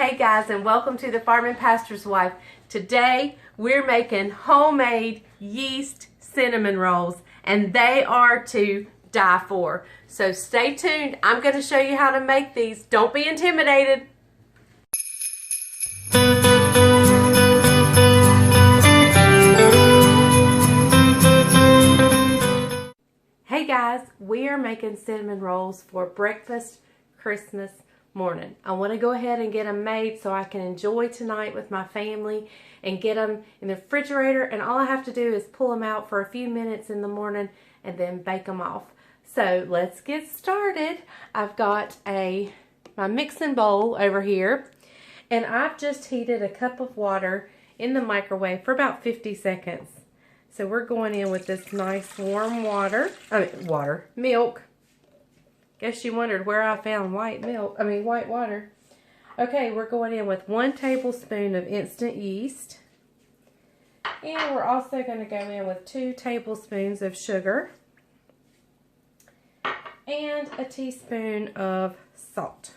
Hey guys, and welcome to the Farming Pastor's Wife. Today we're making homemade yeast cinnamon rolls, and they are to die for. So stay tuned. I'm going to show you how to make these. Don't be intimidated. Hey guys, we are making cinnamon rolls for breakfast Christmas morning. I want to go ahead and get them made so I can enjoy tonight with my family and get them in the refrigerator, and all I have to do is pull them out for a few minutes in the morning and then bake them off. So let's get started. I've got my mixing bowl over here, and I've just heated a cup of water in the microwave for about 50 seconds. So we're going in with this nice warm milk. Guess you wondered where I found white water. Okay, we're going in with 1 tablespoon of instant yeast. And we're also going to go in with 2 tablespoons of sugar. And a teaspoon of salt.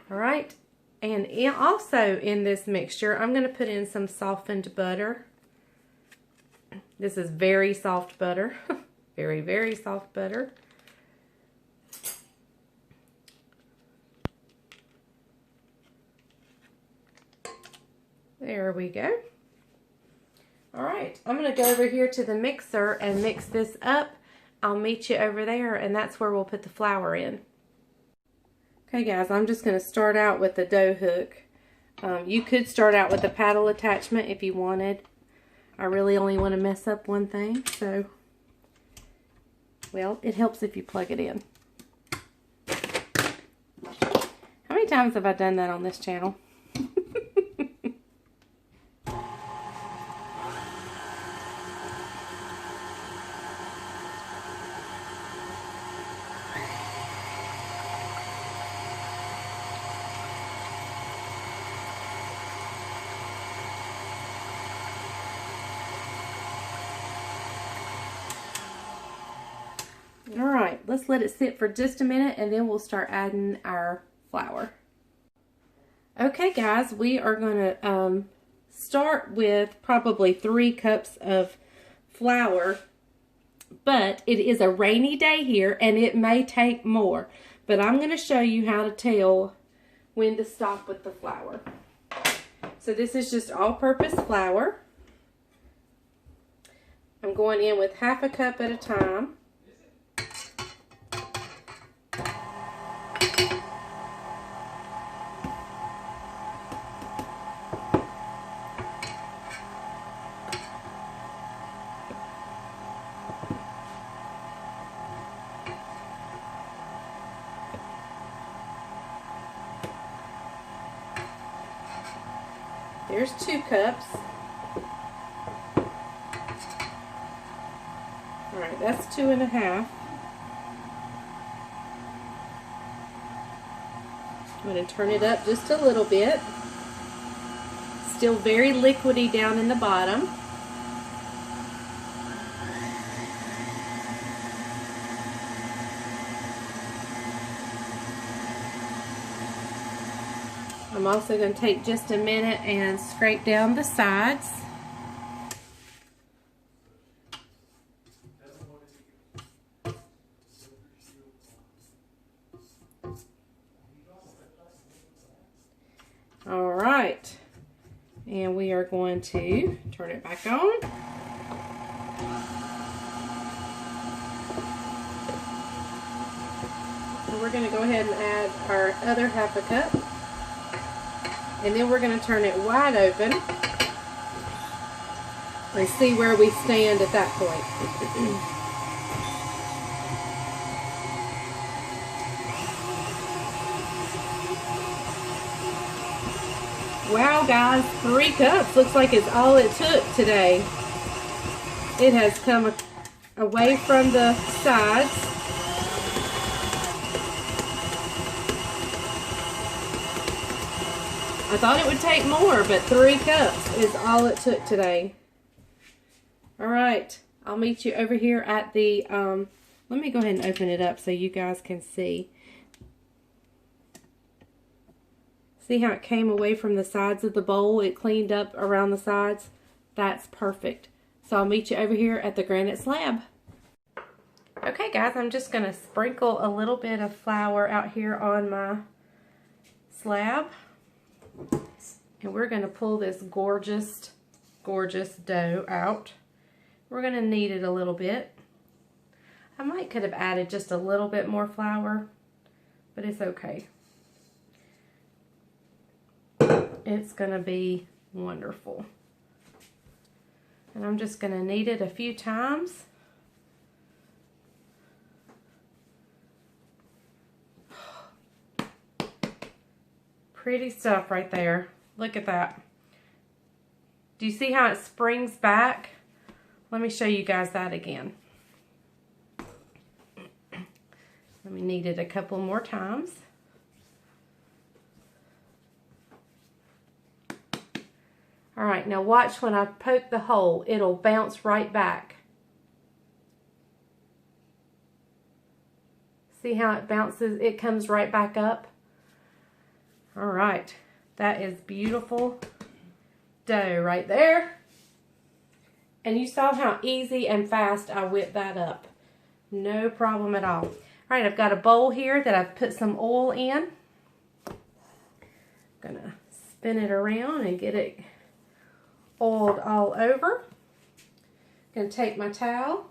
Alright, and also in this mixture, I'm going to put in some softened butter. This is very soft butter. Very, very soft butter. There we go. Alright, I'm going to go over here to the mixer and mix this up. I'll meet you over there, and that's where we'll put the flour in. Okay guys, I'm just going to start out with the dough hook. You could start out with the paddle attachment if you wanted. I really only want to mess up one thing, so, well, it helps if you plug it in. How many times have I done that on this channel? Alright, let's let it sit for just a minute and then we'll start adding our flour. Okay guys, we are going to start with probably 3 cups of flour, but it is a rainy day here and it may take more, but I'm going to show you how to tell when to stop with the flour. So this is just all-purpose flour. I'm going in with 1/2 cup at a time. There's 2 cups. Alright, that's 2.5. I'm going to turn it up just a little bit. Still very liquidy down in the bottom. I'm also going to take just a minute and scrape down the sides. All right, and we are going to turn it back on. And we're going to go ahead and add our other 1/2 cup. And then we're going to turn it wide open and see where we stand at that point. Wow guys, 3 cups looks like it's all it took today. It has come away from the sides. I thought it would take more, but 3 cups is all it took today. Alright, I'll meet you over here at the, let me go ahead and open it up so you guys can see. See how it came away from the sides of the bowl? It cleaned up around the sides. That's perfect. So I'll meet you over here at the granite slab. Okay guys, I'm just going to sprinkle a little bit of flour out here on my slab. And we're going to pull this gorgeous, gorgeous dough out. We're going to knead it a little bit. I could have added just a little bit more flour, but it's okay. It's going to be wonderful. And I'm just going to knead it a few times. Pretty stuff right there. Look at that. Do you see how it springs back? Let me show you guys that again. Let me knead it a couple more times. All right, now watch when I poke the hole, it'll bounce right back. See how it bounces? It comes right back up. All right, that is beautiful dough right there. And you saw how easy and fast I whipped that up. No problem at all. All right, I've got a bowl here that I've put some oil in. I'm gonna spin it around and get it oiled all over. Gonna take my towel,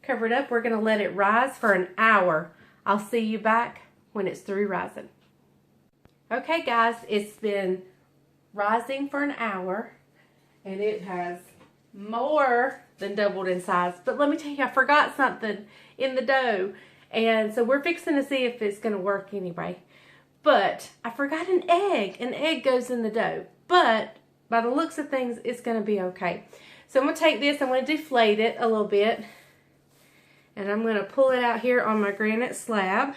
cover it up. We're gonna let it rise for an hour. I'll see you back when it's through rising. Okay guys, it's been rising for an hour and it has more than doubled in size. But let me tell you, I forgot something in the dough. And so we're fixing to see if it's going to work anyway. But I forgot an egg. An egg goes in the dough. But by the looks of things, it's going to be okay. So I'm going to take this, I'm going to deflate it a little bit. And I'm going to pull it out here on my granite slab.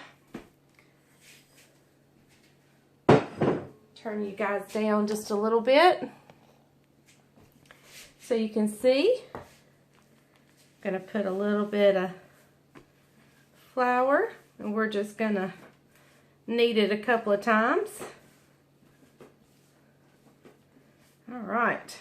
Turn you guys down just a little bit so you can see. I'm going to put a little bit of flour and we're just going to knead it a couple of times. All right.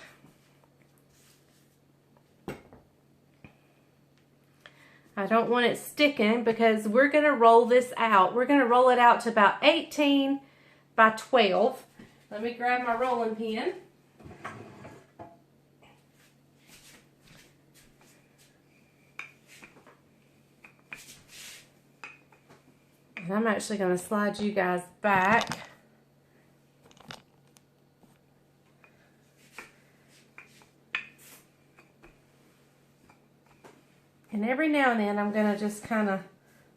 I don't want it sticking because we're going to roll this out. We're going to roll it out to about 18 by 12. Let me grab my rolling pin. And I'm actually going to slide you guys back. And every now and then I'm going to just kind of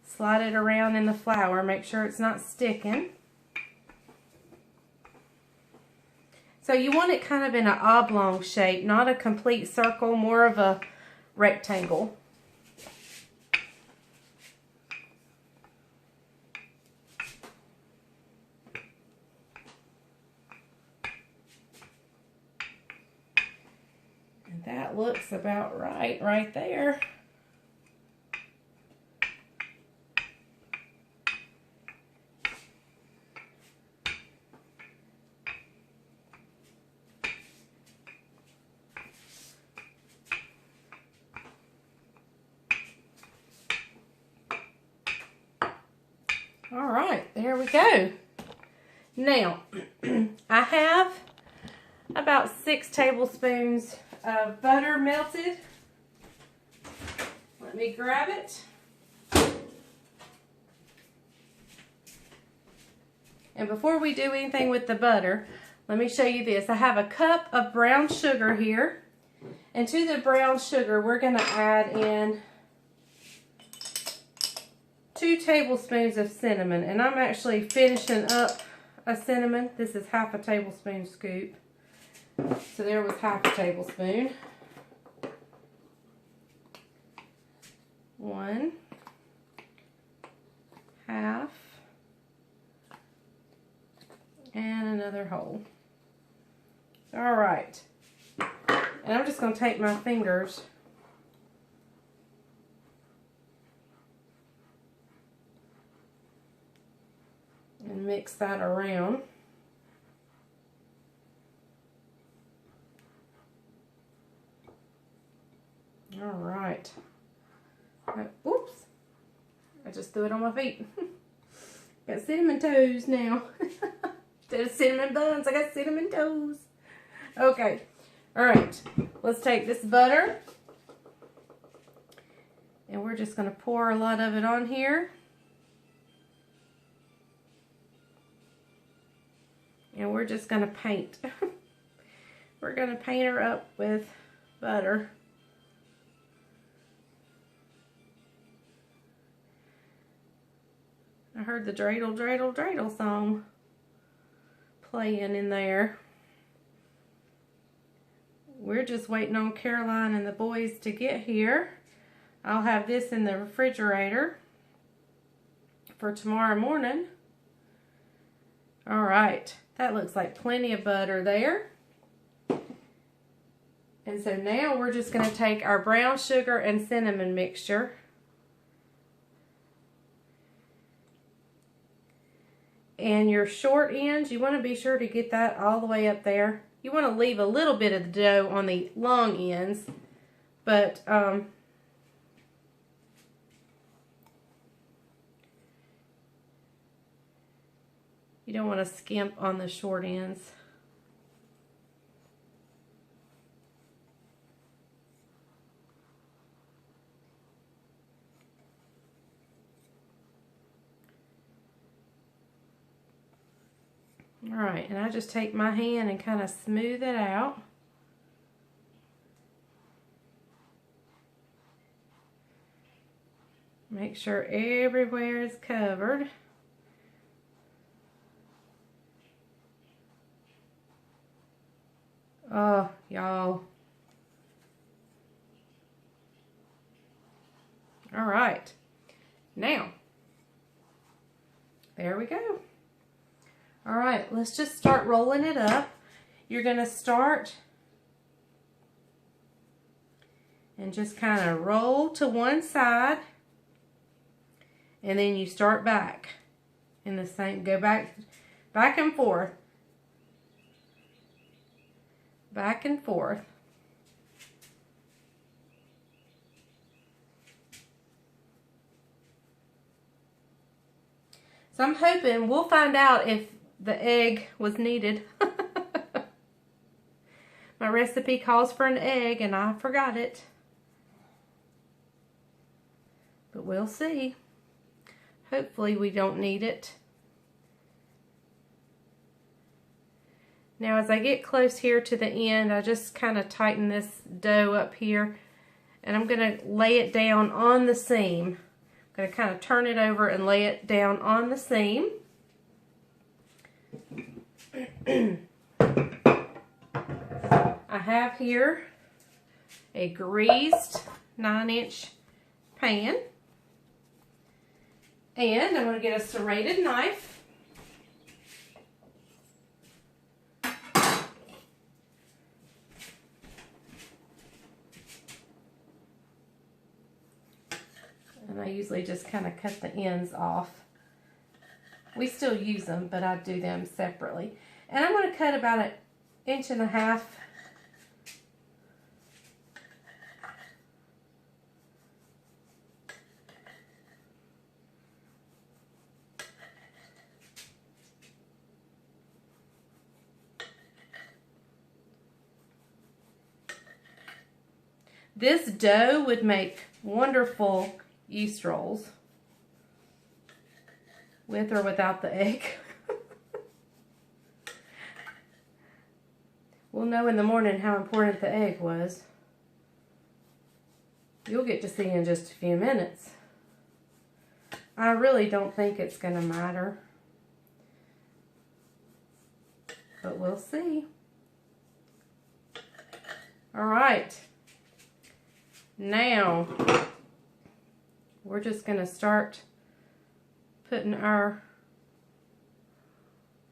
slide it around in the flour, make sure it's not sticking. So you want it kind of in an oblong shape, not a complete circle, more of a rectangle. And that looks about right there. All right, there we go. Now, I have about 6 tablespoons of butter melted. Let me grab it. And before we do anything with the butter, let me show you this. I have a cup of brown sugar here. And to the brown sugar, we're going to add in 2 tablespoons of cinnamon, and I'm actually finishing up a cinnamon. This is half a tablespoon scoop. So there was half a tablespoon. 1, half, and another whole. All right. And I'm just going to take my fingers and mix that around. All right. Oops. I just threw it on my feet. Got cinnamon toes now. Instead of cinnamon buns, I got cinnamon toes. Okay. All right. Let's take this butter. And we're just going to pour a lot of it on here. And we're just going to paint. We're going to paint her up with butter. I heard the dreidel, dreidel, dreidel song playing in there. We're just waiting on Caroline and the boys to get here. I'll have this in the refrigerator for tomorrow morning. All right, that looks like plenty of butter there. And so now we're just going to take our brown sugar and cinnamon mixture. And your short ends, you want to be sure to get that all the way up there. You want to leave a little bit of the dough on the long ends, but you don't want to skimp on the short ends. Alright, and I just take my hand and kind of smooth it out. Make sure everywhere is covered. Oh, y'all. Alright. Now, there we go. Alright, let's just start rolling it up. You're going to start and just kind of roll to one side, and then you start back in the same, go back and forth, back and forth. So I'm hoping we'll find out if the egg was needed. My recipe calls for an egg and I forgot it. But we'll see. Hopefully we don't need it. Now as I get close here to the end, I just kind of tighten this dough up here. And I'm going to lay it down on the seam. I'm going to kind of turn it over and lay it down on the seam. I have here a greased 9-inch pan, and I'm going to get a serrated knife, and I usually just kind of cut the ends off. We still use them, but I do them separately. And I'm going to cut about 1.5 inches. This dough would make wonderful yeast rolls, with or without the egg. We'll know in the morning how important the egg was. You'll get to see in just a few minutes. I really don't think it's going to matter, but we'll see. All right. Now, we're just going to start putting our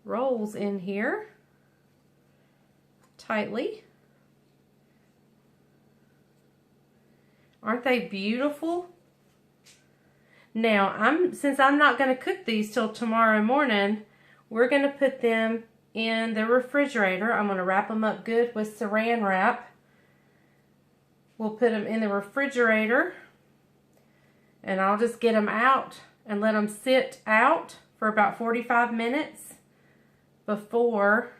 rolls in here tightly. Aren't they beautiful? Now, since I'm not going to cook these till tomorrow morning, we're going to put them in the refrigerator. I'm going to wrap them up good with saran wrap. we'll put them in the refrigerator, and I'll just get them out and let them sit out for about 45 minutes before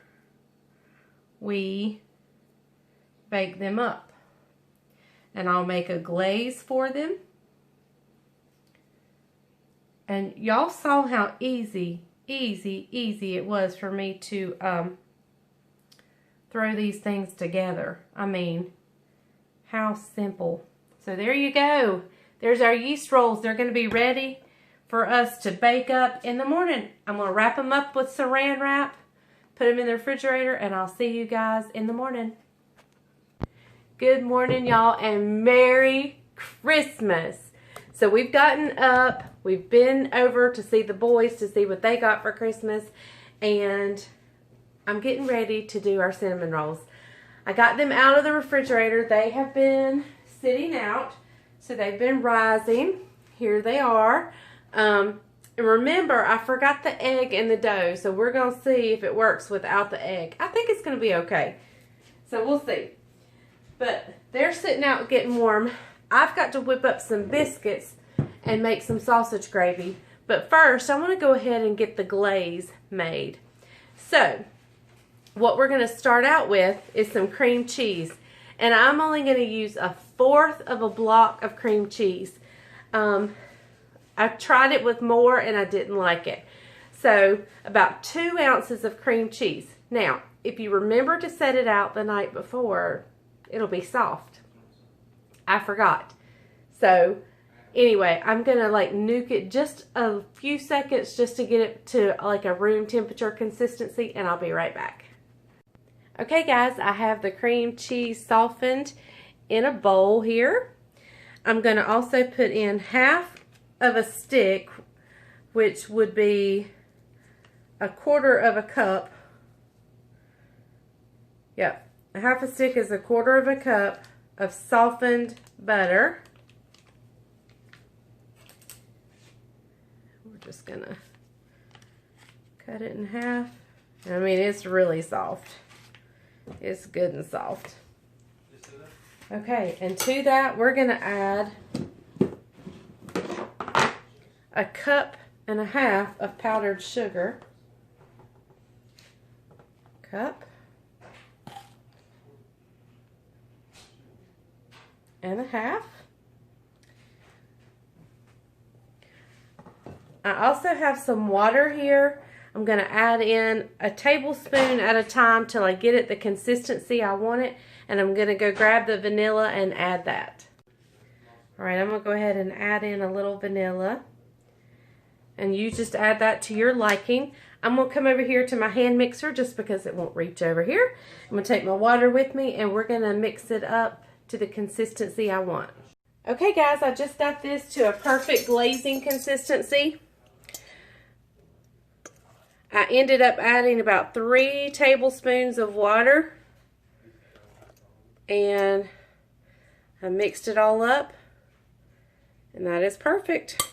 we bake them up. And I'll make a glaze for them. And y'all saw how easy it was for me to throw these things together. I mean, how simple. So there you go. There's our yeast rolls. They're going to be ready for us to bake up in the morning. I'm going to wrap them up with saran wrap, put them in the refrigerator, and I'll see you guys in the morning. Good morning, y'all, and Merry Christmas. So we've gotten up, we've been over to see the boys to see what they got for Christmas, and I'm getting ready to do our cinnamon rolls. I got them out of the refrigerator. They have been sitting out, so they've been rising. Here they are. And remember, I forgot the egg in the dough, so we're going to see if it works without the egg. I think it's going to be okay. So we'll see. But they're sitting out getting warm. I've got to whip up some biscuits and make some sausage gravy. But first, I want to go ahead and get the glaze made. So, what we're going to start out with is some cream cheese. And I'm only going to use 1/4 of a block of cream cheese. I tried it with more and I didn't like it. So, about 2 ounces of cream cheese. Now, if you remember to set it out the night before, it'll be soft. I forgot. So, anyway, I'm going to like nuke it just a few seconds just to get it to like a room temperature consistency, and I'll be right back. Okay guys, I have the cream cheese softened in a bowl here. I'm going to also put in 1/2 of a stick, which would be 1/4 of a cup. Yep, 1/2 a stick is 1/4 of a cup of softened butter. We're just gonna cut it in half. I mean, it's really soft. It's good and soft. Okay, and to that we're gonna add 1.5 cups of powdered sugar. Cup. And 1/2. I also have some water here. I'm going to add in a tablespoon at a time till I get it the consistency I want it. And I'm going to go grab the vanilla and add that. Alright, I'm going to go ahead and add in a little vanilla. And you just add that to your liking. I'm going to come over here to my hand mixer just because it won't reach over here. I'm going to take my water with me and we're going to mix it up to the consistency I want. Okay guys, I just got this to a perfect glazing consistency. I ended up adding about 3 tablespoons of water. And I mixed it all up. And that is perfect.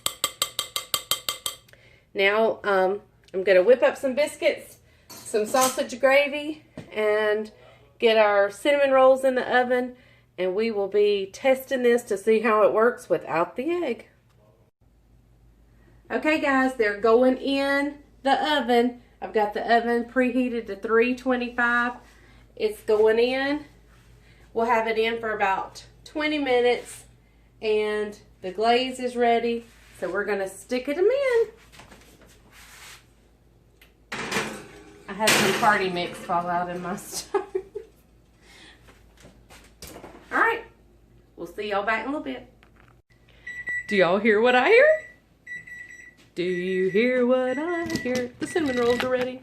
Now, I'm going to whip up some biscuits, some sausage gravy, and get our cinnamon rolls in the oven. And we will be testing this to see how it works without the egg. Okay guys, they're going in the oven. I've got the oven preheated to 325. It's going in. We'll have it in for about 20 minutes. And the glaze is ready. So we're going to stick them in. I had some party mix fall out in my stove. Alright, we'll see y'all back in a little bit. Do y'all hear what I hear? Do you hear what I hear? The cinnamon rolls are ready.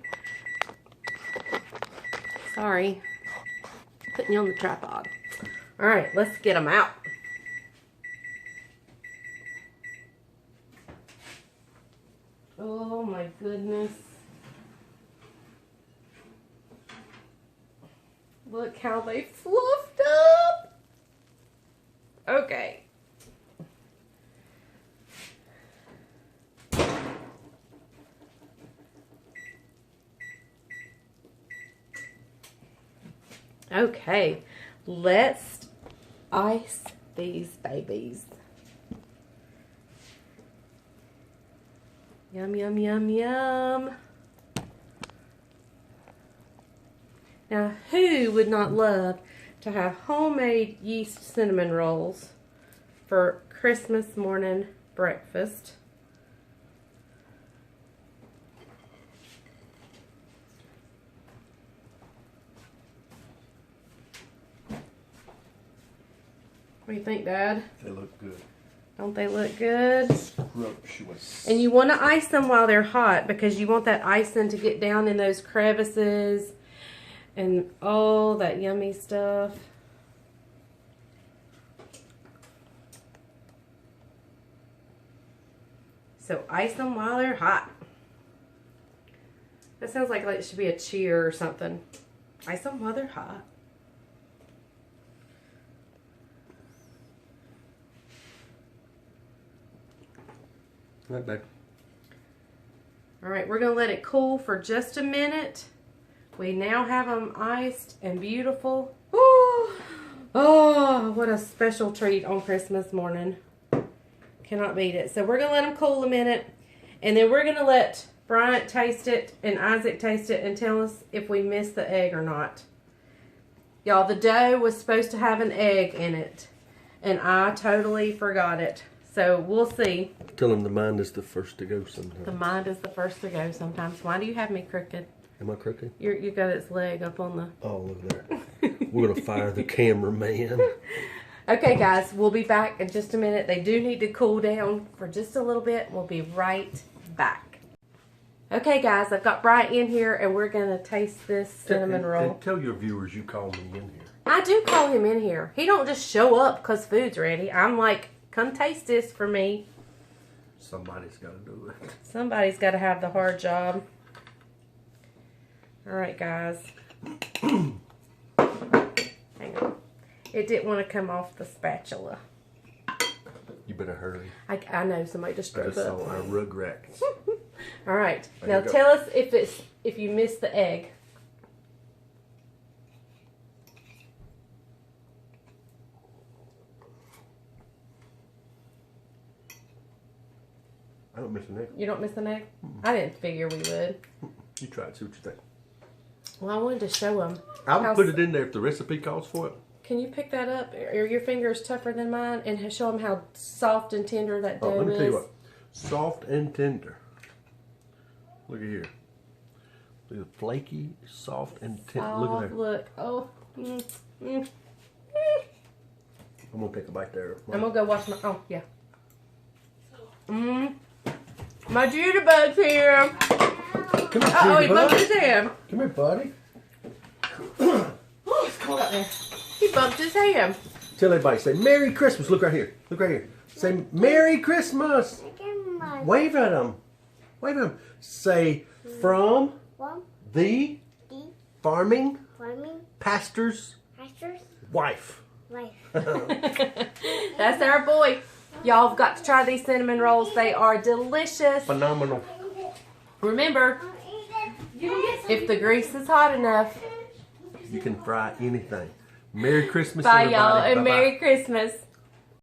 Sorry, putting you on the tripod. Alright, let's get them out. Oh my goodness. Look how they fluffed up. Okay. Okay, let's ice these babies. Yum, yum, yum, yum. Now, who would not love to have homemade yeast cinnamon rolls for Christmas morning breakfast? What do you think, Dad? They look good. Don't they look good? Scrumptious. And you want to ice them while they're hot because you want that icing to get down in those crevices and all that yummy stuff. So ice them while they're hot. That sounds like it should be a cheer or something. Ice them while they're hot. Not bad. All right, we're going to let it cool for just a minute. We now have them iced and beautiful. Ooh. Oh, what a special treat on Christmas morning. Cannot beat it. So we're going to let them cool a minute. And then we're going to let Bryant taste it and Isaac taste it and tell us if we missed the egg or not. Y'all, the dough was supposed to have an egg in it. And I totally forgot it. So we'll see. Tell them the mind is the first to go sometimes. The mind is the first to go sometimes. Why do you have me crooked? Am I crooked? You got its leg up on the... Oh, look there. We're going to fire the cameraman. Okay, guys. We'll be back in just a minute. They do need to cool down for just a little bit. We'll be right back. Okay, guys. I've got Bryant in here, and we're going to taste this cinnamon roll. And tell your viewers you called me in here. I do call him in here. He don't just show up because food's ready. I'm like, come taste this for me. Somebody's got to do it. Somebody's got to have the hard job. All right, guys. Hang on. It didn't want to come off the spatula. You better hurry. I know somebody just I drove just up. saw our rugrats. All right. There Now you go. tell us if you missed the egg. I don't miss an egg. You don't miss an egg? I didn't figure we would. You try it, see what you think. Well, I wanted to show them. I would put it in there if the recipe calls for it. Can you pick that up? Are your fingers tougher than mine? And show them how soft and tender that dough Oh, let me is. tell you what. Soft and tender. Look at here. Look at the flaky, soft and tender. Look at that. Look. Oh. Mm, mm. I'm going to take a bite there. I'm going to go wash my... Oh, yeah. My jitterbugs here. Come here, Oh, he bud. bumped his hand. Come here, buddy. Oh, it's cold out there. He bumped his hand. Tell everybody, say Merry Christmas. Look right here. Look right here. Say Merry Christmas. Wave at them. Wave at them. Say from the farming pastor's wife. That's our boy. Y'all have got to try these cinnamon rolls. They are delicious. Phenomenal. Remember, if the grease is hot enough. You can fry anything. Merry Christmas, Bye, everybody. y'all, and Bye-bye. Merry Christmas.